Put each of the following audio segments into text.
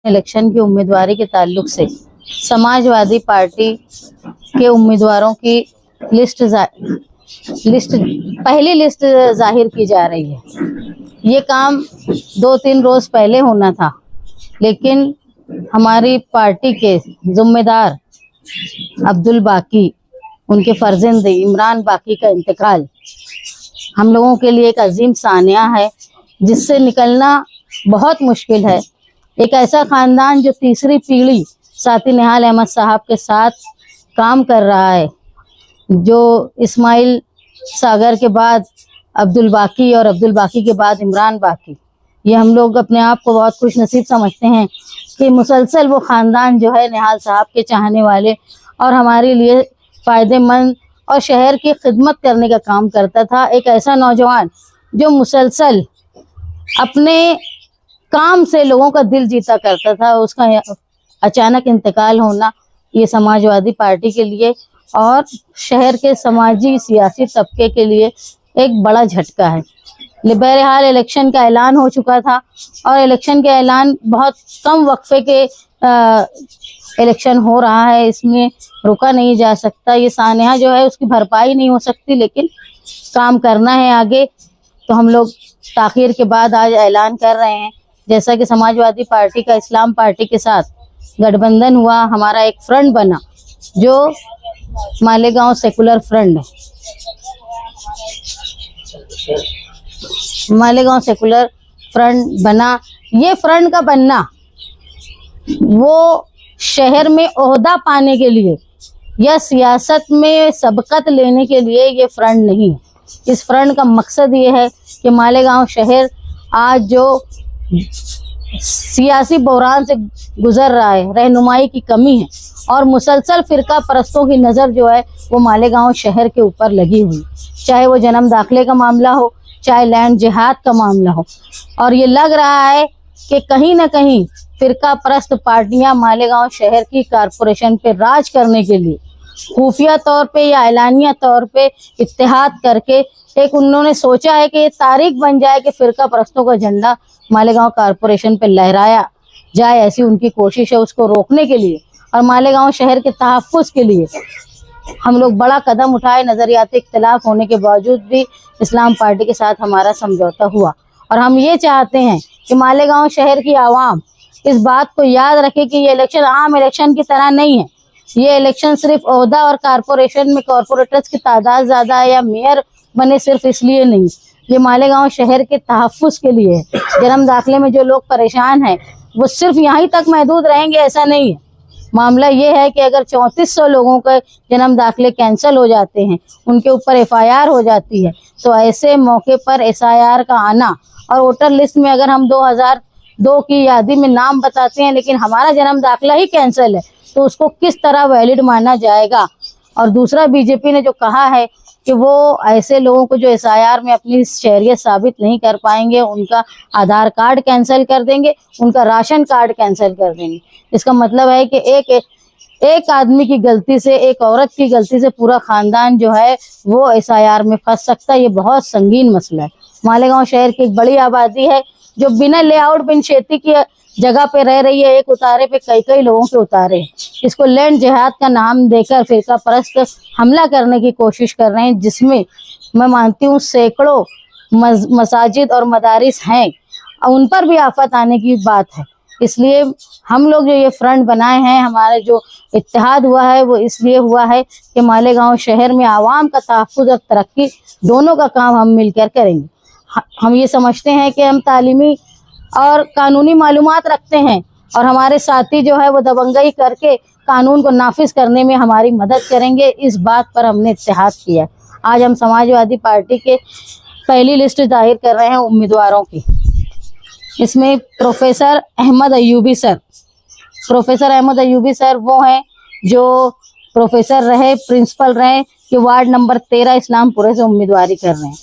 Election की उम्मीदवारी के ताल्लुक से समाजवादी पार्टी के उम्मीदवारों की लिस्ट पहली लिस्ट जाहिर की जा रही है। ये काम 2-3 रोज पहले होना था, लेकिन हमारी पार्टी के जिम्मेदार अब्दुल बाकी, उनके फर्जंद इमरान बाकी का इंतकाल हम लोगों के लिए एक अजीम सानिया है, जिससे निकलना बहुत मुश्किल है। एक ऐसा खानदान जो तीसरी पीढ़ी साथी निहाल अहमद साहब के साथ काम कर रहा है, जो इस्माइल सागर के बाद अब्दुल बाकी और अब्दुल बाकी के बाद इमरान बाकी, ये हम लोग अपने आप को बहुत खुश नसीब समझते हैं कि मुसलसल वो ख़ानदान जो है निहाल साहब के चाहने वाले और हमारे लिए फ़ायदेमंद और शहर की खिदमत करने का काम करता था। एक ऐसा नौजवान जो मुसलसल अपने काम से लोगों का दिल जीता करता था, उसका अचानक इंतकाल होना ये समाजवादी पार्टी के लिए और शहर के समाजी सियासी तबके के लिए एक बड़ा झटका है। बहरहाल इलेक्शन का ऐलान हो चुका था और इलेक्शन के ऐलान बहुत कम वक्फे के इलेक्शन हो रहा है, इसमें रुका नहीं जा सकता। ये सानिया जो है उसकी भरपाई नहीं हो सकती, लेकिन काम करना है आगे, तो हम लोग ताखीर के बाद आज ऐलान कर रहे हैं। जैसा कि समाजवादी पार्टी का इस्लाम पार्टी के साथ गठबंधन हुआ, हमारा एक फ्रंट बना जो मालेगांव सेकुलर फ्रंट है। मालेगांव सेकुलर फ्रंट बना, ये फ्रंट का बनना वो शहर में ओहदा पाने के लिए या सियासत में सबकत लेने के लिए ये फ्रंट नहीं है। इस फ्रंट का मकसद ये है कि मालेगांव शहर आज जो सियासी बहरान से गुजर रहा है, रहनुमाई की कमी है और मुसलसल फ़िरका परस्तों की नज़र जो है वो मालेगांव शहर के ऊपर लगी हुई, चाहे वो जन्म दाखिले का मामला हो, चाहे लैंड जिहाद का मामला हो। और ये लग रहा है कि कहीं ना कहीं फ़िरका परस्त पार्टियां मालेगांव शहर की कारपोरेशन पे राज करने के लिए खुफिया तौर पे या एलानिया तौर पे इत्तेहाद करके एक उन्होंने सोचा है कि ये तारीख बन जाए कि फ़िरका परस्तों का झंडा मालेगांव कारपोरेशन पे लहराया जाए। ऐसी उनकी कोशिश है। उसको रोकने के लिए और मालेगांव शहर के तहफ़्फ़ुज़ के लिए हम लोग बड़ा कदम उठाए। नज़रियाती इख्तिलाफ होने के बावजूद भी इस्लाम पार्टी के साथ हमारा समझौता हुआ और हम ये चाहते हैं कि मालेगांव शहर की आवाम इस बात को याद रखे कि ये इलेक्शन आम इलेक्शन की तरह नहीं है। ये इलेक्शन सिर्फ ओहदा और कारपोरेशन में कॉरपोरेटर्स की तादाद ज़्यादा है या मेयर बने सिर्फ इसलिए नहीं, ये मालेगांव शहर के तहफ़्फ़ुज़ के लिए है। जन्म दाखिले में जो लोग परेशान हैं वो सिर्फ यहीं तक महदूद रहेंगे ऐसा नहीं है। मामला ये है कि अगर 3400 लोगों के जन्म दाखिले कैंसिल हो जाते हैं, उनके ऊपर FIR हो जाती है, तो ऐसे मौके पर SIR का आना और वोटर लिस्ट में अगर हम 2002 की यादी में नाम बताते हैं लेकिन हमारा जन्म दाखिला ही कैंसिल है, तो उसको किस तरह वैलिड माना जाएगा। और दूसरा, बीजेपी ने जो कहा है कि वो ऐसे लोगों को जो SIR में अपनी शहरियत साबित नहीं कर पाएंगे उनका आधार कार्ड कैंसिल कर देंगे, उनका राशन कार्ड कैंसिल कर देंगे। इसका मतलब है कि एक आदमी की गलती से, एक औरत की गलती से पूरा ख़ानदान जो है वो SIR में फंस सकता है। ये बहुत संगीन मसला है। मालेगांव शहर की एक बड़ी आबादी है जो बिना लेआउट बिन खेती की जगह पे रह रही है। एक उतारे पे कई लोगों के उतारे हैं। इसको लैंड जिहाद का नाम देकर फ़िरका परस्त हमला करने की कोशिश कर रहे हैं, जिसमें मैं मानती हूँ सैकड़ों मसाजिद और मदारिस हैं, उन पर भी आफत आने की बात है। इसलिए हम लोग जो ये फ्रंट बनाए हैं, हमारे जो इत्तेहाद हुआ है वो इसलिए हुआ है कि मालेगांव शहर में आवाम का तहफ़्फ़ुज़ और तरक्की दोनों का काम हम मिलकर करेंगे। हम ये समझते हैं कि हम तालीमी और कानूनी मालूमात रखते हैं और हमारे साथी जो है वो दबंगई करके कानून को नाफिज करने में हमारी मदद करेंगे। इस बात पर हमने इत्तेहाद किया। आज हम समाजवादी पार्टी के पहली लिस्ट जाहिर कर रहे हैं उम्मीदवारों की। इसमें प्रोफेसर अहमद अयूबी सर वो हैं जो प्रोफेसर रहे, प्रिंसिपल रहे, कि वार्ड नंबर 13 इस्लामपुरे से उम्मीदवारी कर रहे हैं।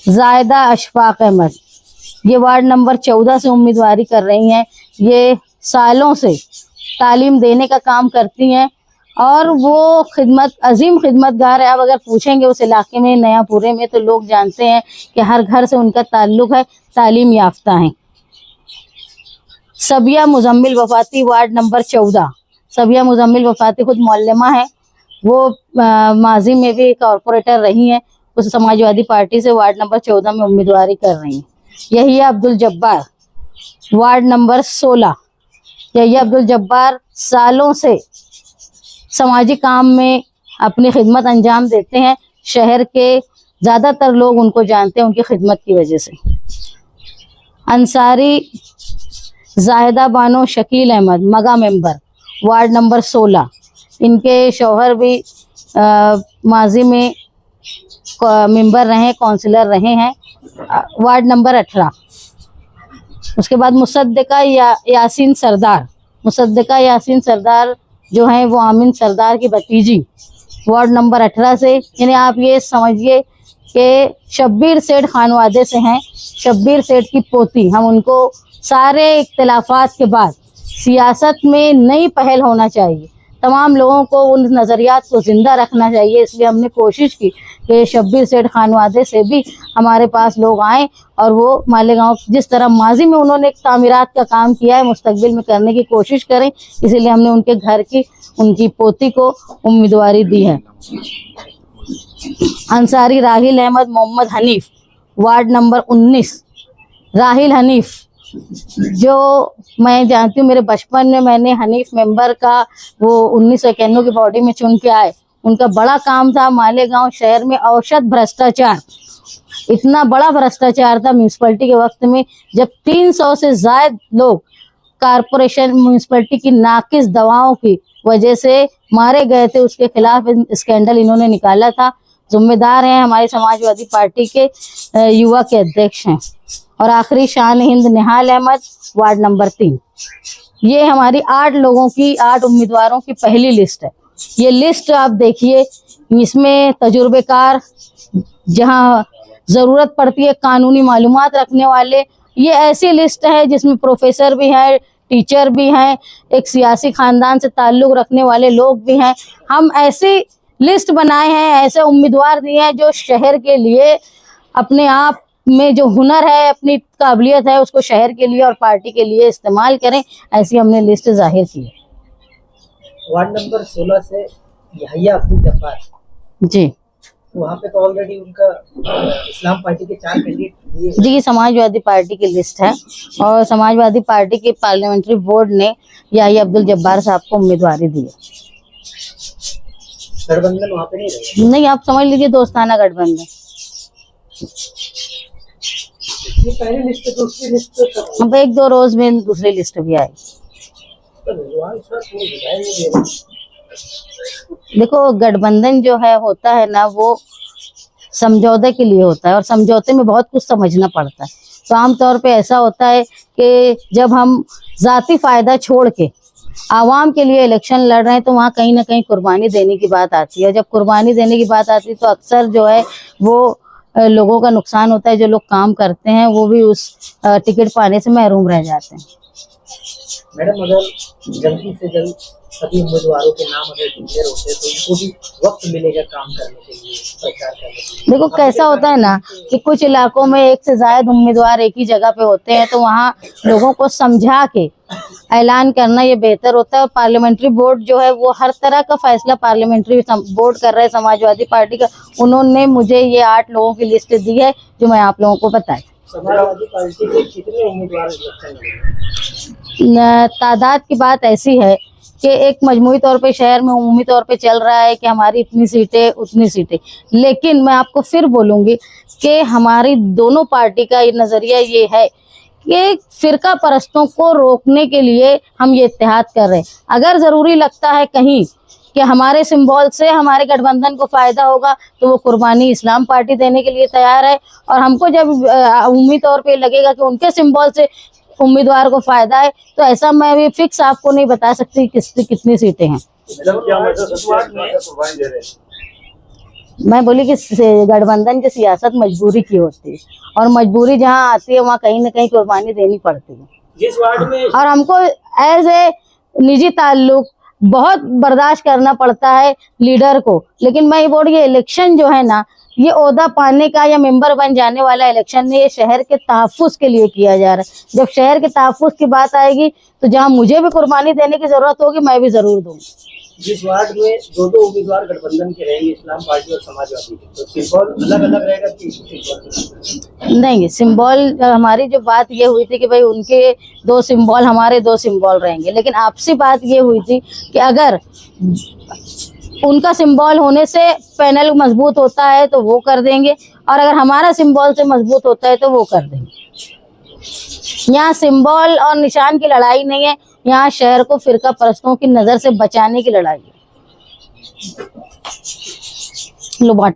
जायदा अशफाक अहमद ये वार्ड नंबर 14 से उम्मीदवारी कर रही हैं। ये सालों से तालीम देने का काम करती हैं और वो अजीम खिदमतगार है। अब अगर पूछेंगे उस इलाके में, नयापुरे में, तो लोग जानते हैं कि हर घर से उनका ताल्लुक़ है, तालीम याफ्ता हैं। सबिया मुजम्मिल वफाती, वार्ड नंबर 14। सबिया मुजम्मिल वफाती खुद मौलमा है, वो माजी में भी कॉरपोरेटर रही हैं, उस समाजवादी पार्टी से वार्ड नंबर 14 में उम्मीदवारी कर रही हैं। यही अब्दुल जब्बार, वार्ड नंबर 16। यही अब्दुल जब्बार सालों से समाजी काम में अपनी खिदमत अंजाम देते हैं। शहर के ज़्यादातर लोग उनको जानते हैं उनकी खिदमत की वजह से। अंसारी जाहिदा बानो शकील अहमद, मगा मेंबर, वार्ड नंबर 16। इनके शौहर भी माजी में मेंबर रहे, काउंसिलर रहे हैं, वार्ड नंबर 18। उसके बाद मुसद्दिका यासीन सरदार, मुसद्दिका यासीन सरदार जो हैं वो आमिन सरदार की भतीजी, वार्ड नंबर 18 से। यानी आप ये समझिए कि शब्बीर सेठ खानवादे से हैं, शब्बीर सेठ की पोती। हम उनको सारे इख्तिलाफात के बाद सियासत में नई पहल होना चाहिए, तमाम लोगों को उन नज़रियात को ज़िंदा रखना चाहिए, इसलिए हमने कोशिश की कि शब्बीर सेठ खानवादे से भी हमारे पास लोग आएँ और वो मालेगांव जिस तरह माजी में उन्होंने एक तामीरात का काम किया है मुस्तकबिल में करने की कोशिश करें, इसीलिए हमने उनके घर की उनकी पोती को उम्मीदवारी दी है। Ansari Rahil Ahmed Mohammed Hanif, ward number 19। राहिल हनीफ जो मैं जानती हूँ, मेरे बचपन में मैंने हनीफ मेंबर का वो 1991 की बॉडी में चुन के आए। उनका बड़ा काम था मालेगांव शहर में औसत भ्रष्टाचार, इतना बड़ा भ्रष्टाचार था म्यूनसिपलिटी के वक्त में, जब 300 से ज्यादा लोग कारपोरेशन म्यूनसिपलिटी की नाकिस दवाओं की वजह से मारे गए थे। उसके खिलाफ स्कैंडल इन्होंने निकाला था। जिम्मेदार हैं हमारी समाजवादी पार्टी के युवा के अध्यक्ष हैं। और आखिरी शान हिंद निहाल अहमद, वार्ड नंबर 3। ये हमारी 8 लोगों की, 8 उम्मीदवारों की पहली लिस्ट है। ये लिस्ट आप देखिए, इसमें तजुर्बेकार, जहां जरूरत पड़ती है कानूनी मालूमात रखने वाले, ये ऐसी लिस्ट है जिसमें प्रोफेसर भी हैं, टीचर भी हैं, एक सियासी खानदान से ताल्लुक रखने वाले लोग भी हैं। हम ऐसी लिस्ट बनाए हैं, ऐसे उम्मीदवार दिए हैं जो शहर के लिए अपने आप में जो हुनर है, अपनी काबिलियत है, उसको शहर के लिए और पार्टी के लिए इस्तेमाल करें, ऐसी हमने लिस्ट जाहिर की है। वार्ड नंबर 16 से यहिया अब्दुल जब्बार जी, वहाँ पे तो ऑलरेडी उनका इस्लाम पार्टी के 4 कैंडिडेट जी, समाजवादी पार्टी की लिस्ट है और समाजवादी पार्टी के पार्लियामेंट्री बोर्ड ने यहिया अब्दुल जब्बार साहब को उम्मीदवारी दी है। गठबंधन वहाँ पे नहीं रहेगा? नहीं, आप समझ लीजिए दोस्ताना गठबंधन। ये पहली लिस्ट है, दूसरी लिस्ट अब 1-2 रोज में दूसरी लिस्ट भी आई। देखो, गठबंधन जो है होता है ना, वो समझौते के लिए होता है और समझौते में बहुत कुछ समझना पड़ता है। तो आमतौर पे ऐसा होता है कि जब हम जाती फायदा छोड़ के आवाम के लिए इलेक्शन लड़ रहे हैं तो वहाँ कहीं ना कहीं कुर्बानी देने की बात आती है। जब कुर्बानी देने की बात आती है तो अक्सर जो है वो लोगों का नुकसान होता है। जो लोग काम करते हैं वो भी उस टिकट पाने से महरूम रह जाते हैं। मैडम, अगर जल्दी से जल्द सभी उम्मीदवारों के नाम अगर डिक्लेयर होते हैं तो इनको भी वक्त मिलेगा काम करने के लिए, प्रचार करने के लिए। देखो, कैसा होता है ना कि कुछ इलाकों में 1 से ज्यादा उम्मीदवार एक ही जगह पे होते हैं, तो वहाँ लोगों को समझा के ऐलान करना ये बेहतर होता है। और पार्लियामेंट्री बोर्ड जो है वो हर तरह का फैसला पार्लियामेंट्री बोर्ड कर रहा है समाजवादी पार्टी का। उन्होंने मुझे ये 8 लोगों की लिस्ट दी है जो मैं आप लोगों को बताई। समाजवादी पार्टी के कितने उम्मीदवार तादाद की बात ऐसी है कि एक मजमूई तौर पे शहर में उमूमी तौर पे चल रहा है कि हमारी इतनी सीटें उतनी सीटें, लेकिन मैं आपको फिर बोलूँगी कि हमारी दोनों पार्टी का ये नज़रिया ये है कि फिरका परस्तों को रोकने के लिए हम ये इत्तेहाद कर रहे हैं। अगर ज़रूरी लगता है कहीं कि हमारे सिंबल से हमारे गठबंधन को फ़ायदा होगा तो वो कुर्बानी इस्लाम पार्टी देने के लिए तैयार है। और हमको जब उम्मीद तौर पे लगेगा कि उनके सिंबल से उम्मीदवार को फ़ायदा है तो ऐसा मैं भी फिक्स आपको नहीं बता सकती कितनी सीटें हैं। मैं बोली कि गठबंधन की सियासत मजबूरी की होती है और मजबूरी जहाँ आती है वहाँ कहीं ना कहीं कुर्बानी देनी पड़ती है। जिस वार्ड में और हमको एज ए निजी ताल्लुक बहुत बर्दाश्त करना पड़ता है लीडर को। लेकिन मैं ये बोल रही इलेक्शन जो है ना, ये ओहदा पाने का या मेंबर बन जाने वाला इलेक्शन नहीं, ये शहर के तहफ्फुज के लिए किया जा रहा है। जब शहर के तहफ्फुज की बात आएगी तो जहाँ मुझे भी कुर्बानी देने की जरूरत होगी मैं भी जरूर दूंगी। जिस वार्ड में दो उम्मीदवार गठबंधन के रहेंगे, इस्लाम पार्टी और समाजवादी के, तो सिंबल अलग अलग रहेगा कि सिंबल? नहीं, सिंबल हमारी जो बात ये हुई थी कि भाई उनके 2 सिंबल हमारे 2 सिंबल रहेंगे, लेकिन आपसी बात ये हुई थी कि अगर उनका सिंबल होने से पैनल मजबूत होता है तो वो कर देंगे, और अगर हमारा सिंबल से मजबूत होता है तो वो कर देंगे। यहाँ सिंबल और निशान की लड़ाई नहीं है, यहाँ शहर को फिरका परस्तों की नजर से बचाने की लड़ाई है। लो बांट।